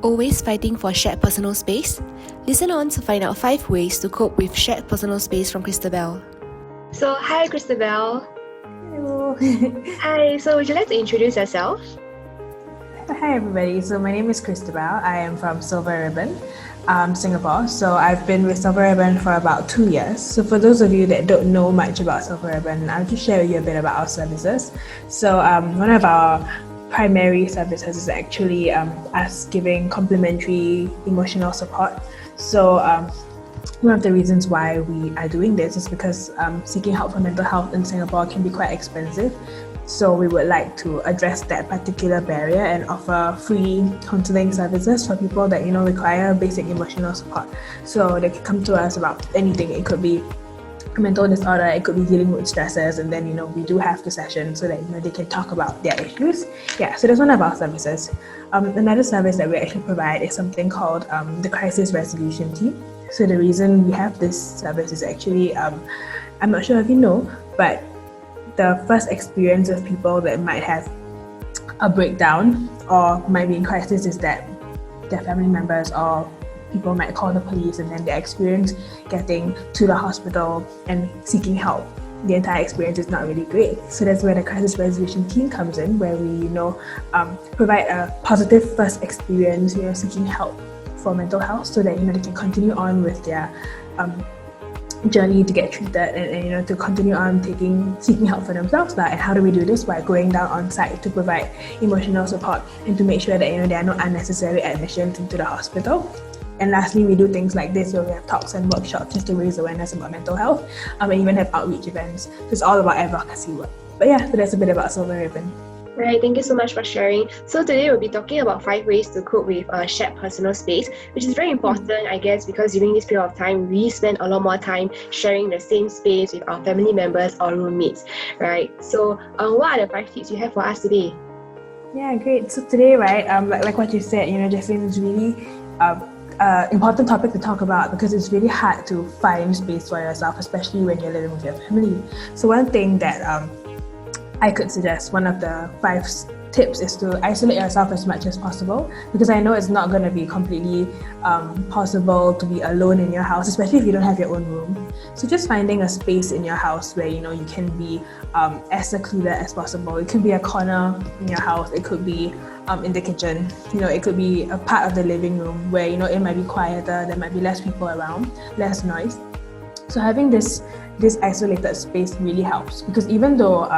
Always fighting for shared personal space? Listen on to find out 5 ways to cope with shared personal space from Christabelle. So, hi Christabelle. Hello. Hi, so would you like to introduce yourself? Hi everybody, so my name is Christabelle. I am from Silver Ribbon, Singapore. So I've been with Silver Ribbon for about 2 years. So for those of you that don't know much about Silver Ribbon, I'll just share with you a bit about our services. So one of our primary services is actually us giving complimentary emotional support. So one of the reasons why we are doing this is because seeking help for mental health in Singapore can be quite expensive. So we would like to address that particular barrier and offer free counseling services for people that require basic emotional support. So they can come to us about anything. It could be a mental disorder, it could be dealing with stresses, and then we do have the session so that they can talk about their issues. Yeah, so that's one of our services. Another service that we actually provide is something called the crisis resolution team. So the reason we have this service is actually I'm not sure if you know, but the first experience of people that might have a breakdown or might be in crisis is that their family members or people might call the police, and then their experience getting to the hospital and seeking help, the entire experience is not really great. So that's where the crisis resolution team comes in, where we provide a positive first experience seeking help for mental health, so that they can continue on with their journey to get treated and to continue on seeking help for themselves. And how do we do this? By going down on site to provide emotional support and to make sure that there are no unnecessary admissions into the hospital. And lastly, we do things like this, where we have talks and workshops just to raise awareness about mental health, and even have outreach events. So it's all about advocacy work. But yeah, so that's a bit about Silver Ribbon. Right, thank you so much for sharing. So today we'll be talking about 5 ways to cope with shared personal space, which is very important, I guess, because during this period of time, we spend a lot more time sharing the same space with our family members or roommates, right? So what are the 5 tips you have for us today? Yeah, great. So today, right, like what you said, Jesslyn, is really important topic to talk about, because it's really hard to find space for yourself, especially when you're living with your family. So one thing that I could suggest, one of the 5 tips, is to isolate yourself as much as possible, because I know it's not going to be completely possible to be alone in your house, especially if you don't have your own room. So just finding a space in your house where you can be as secluded as possible. It could be a corner in your house, it could be in the kitchen, it could be a part of the living room where it might be quieter, there might be less people around, less noise. So having this isolated space really helps, because even though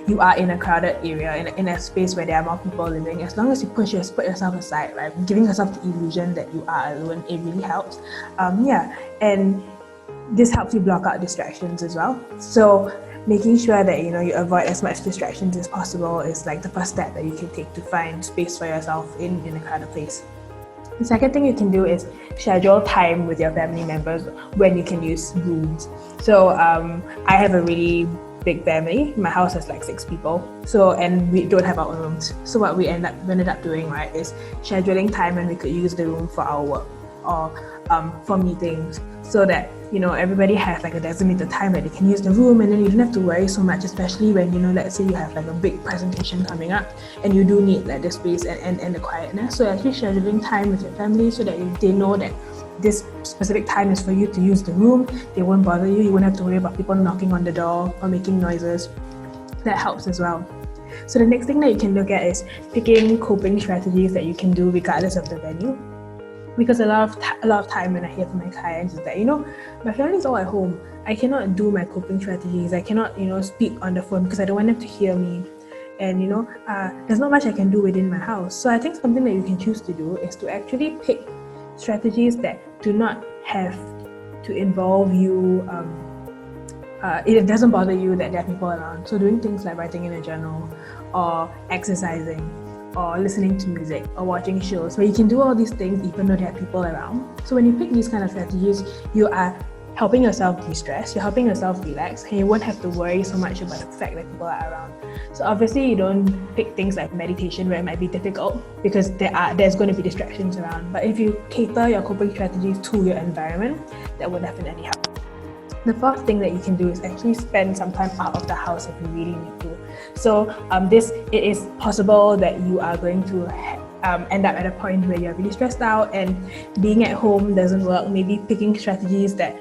you are in a crowded area, in a space where there are more people living, as long as you put yourself aside, right, giving yourself the illusion that you are alone, it really helps. And this helps you block out distractions as well. So making sure that you avoid as much distractions as possible is like the first step that you can take to find space for yourself in a crowded place. The second thing you can do is schedule time with your family members when you can use rooms. So I have a really big family. My house has like 6 people. And we don't have our own rooms. So what we ended up doing, right, is scheduling time when we could use the room for our work or for meetings, so that everybody has like a designated time that they can use the room, and then you don't have to worry so much, especially when let's say you have like a big presentation coming up and you do need like the space and the quietness. So actually scheduling time with your family so that they know that this specific time is for you to use the room. They won't bother you. You won't have to worry about people knocking on the door or making noises. That helps as well. So the next thing that you can look at is picking coping strategies that you can do regardless of the venue. Because a lot of time when I hear from my clients is that my family's all at home. I cannot do my coping strategies. I cannot speak on the phone because I don't want them to hear me. And there's not much I can do within my house. So I think something that you can choose to do is to actually pick strategies that do not have to involve you. It doesn't bother you that there are people around. So doing things like writing in a journal, or exercising, or listening to music, or watching shows, where you can do all these things even though there are people around. So when you pick these kind of strategies, you are helping yourself de-stress, you're helping yourself relax, and you won't have to worry so much about the fact that people are around. So obviously you don't pick things like meditation where it might be difficult, because there's going to be distractions around. But if you cater your coping strategies to your environment, that will definitely help. The fourth thing that you can do is actually spend some time out of the house if you really need to. So it is possible that you are going to end up at a point where you're really stressed out and being at home doesn't work. Maybe picking strategies that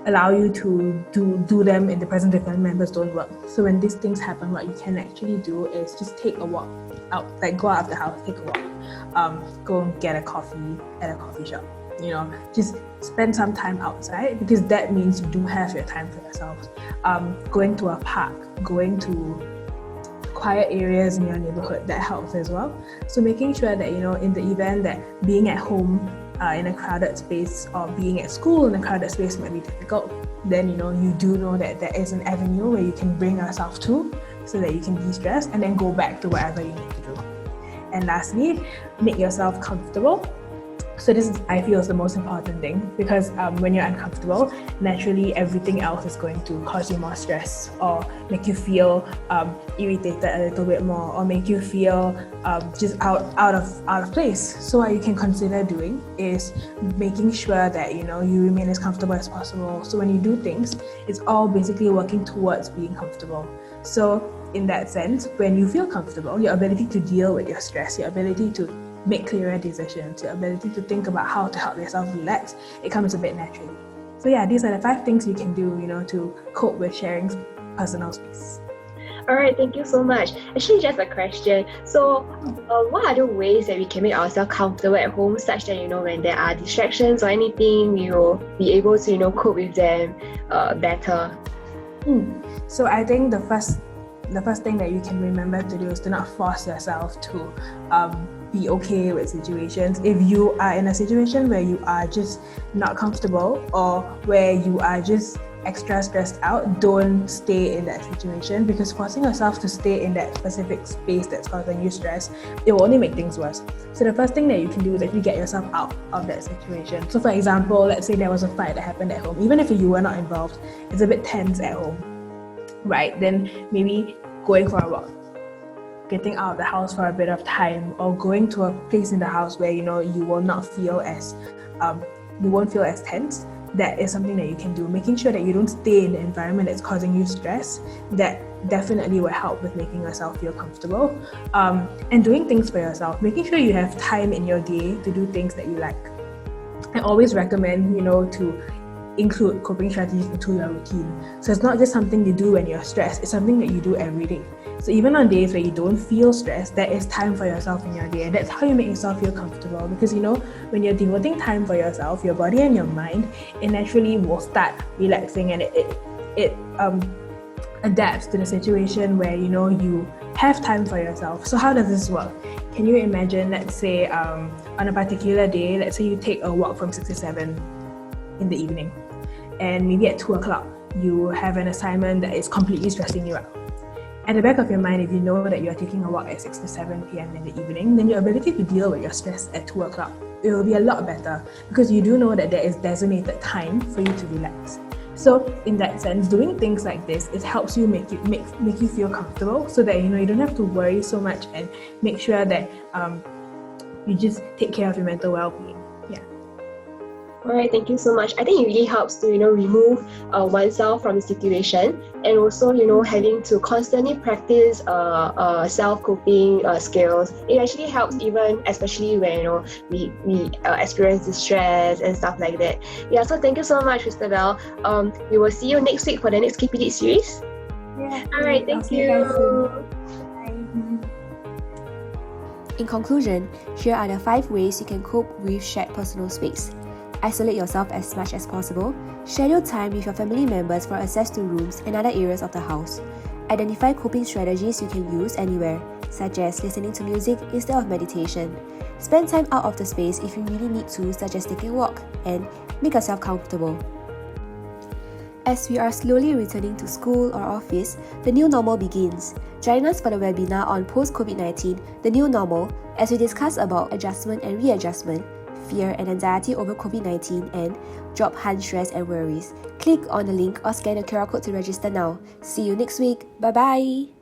allow you to do them in the presence of family members don't work. So when these things happen, what you can actually do is just take a walk out, like go out of the house, take a walk, go and get a coffee at a coffee shop. Just spend some time outside, because that means you do have your time for yourself. Going to a park, going to quiet areas in your neighborhood, that helps as well. So making sure that, in the event that being at home in a crowded space or being at school in a crowded space might be difficult, then you do know that there is an avenue where you can bring yourself to, so that you can de-stress and then go back to whatever you need to do. And lastly, make yourself comfortable. So this is, I feel, is the most important thing, because when you're uncomfortable, naturally everything else is going to cause you more stress, or make you feel irritated a little bit more, or make you feel just out of place. So what you can consider doing is making sure that you remain as comfortable as possible. So when you do things, it's all basically working towards being comfortable. So in that sense, when you feel comfortable, your ability to deal with your stress, your ability to make clearer decisions, your ability to think about how to help yourself relax, it comes a bit naturally. So yeah, these are the 5 things you can do, to cope with sharing personal space. All right, thank you so much. Actually, just a question. So, what are the ways that we can make ourselves comfortable at home, such that when there are distractions or anything, we will be able to cope with them better? So I think the first thing that you can remember to do is to not force yourself to be okay with situations. If you are in a situation where you are just not comfortable, or where you are just extra stressed out, don't stay in that situation, because forcing yourself to stay in that specific space that's causing you stress, it will only make things worse. So the first thing that you can do is actually get yourself out of that situation. So for example, let's say there was a fight that happened at home. Even if you were not involved, it's a bit tense at home, right? Then maybe going for a walk, getting out of the house for a bit of time, or going to a place in the house where you will not feel as you won't feel as tense. That is something that you can do. Making sure that you don't stay in the environment that's causing you stress, that definitely will help with making yourself feel comfortable. And doing things for yourself, making sure you have time in your day to do things that you like. I always recommend to include coping strategies into your routine. So it's not just something you do when you're stressed, it's something that you do every day. So even on days where you don't feel stressed, there is time for yourself in your day, and that's how you make yourself feel comfortable. Because when you're devoting time for yourself, your body and your mind, it naturally will start relaxing, and it adapts to the situation where you have time for yourself. So how does this work? Can you imagine, let's say on a particular day, let's say you take a walk from 6 to 7 in the evening, and maybe at 2 o'clock you have an assignment that is completely stressing you out. At the back of your mind, if you know that you are taking a walk at 6 to 7 p.m. in the evening, then your ability to deal with your stress at 2 o'clock, it will be a lot better, because you do know that there is designated time for you to relax. So in that sense, doing things like this, it helps you make you feel comfortable, so that you don't have to worry so much, and make sure that you just take care of your mental well-being. All right, thank you so much. I think it really helps to remove oneself from the situation, and also having to constantly practice self-coping skills. It actually helps, even especially when we experience distress and stuff like that. Yeah, so thank you so much, Christabelle. We will see you next week for the next Keep It series. Yeah. All right, thank you. In conclusion, here are the 5 ways you can cope with shared personal space. Isolate yourself as much as possible. Schedule time with your family members for access to rooms and other areas of the house. Identify coping strategies you can use anywhere, such as listening to music instead of meditation. Spend time out of the space if you really need to, such as taking a walk, and make yourself comfortable. As we are slowly returning to school or office, the new normal begins. Join us for the webinar on post-COVID-19, the new normal, as we discuss about adjustment and readjustment, fear and anxiety over COVID-19, and job hunt stress and worries. Click on the link or scan the QR code to register now. See you next week. Bye-bye!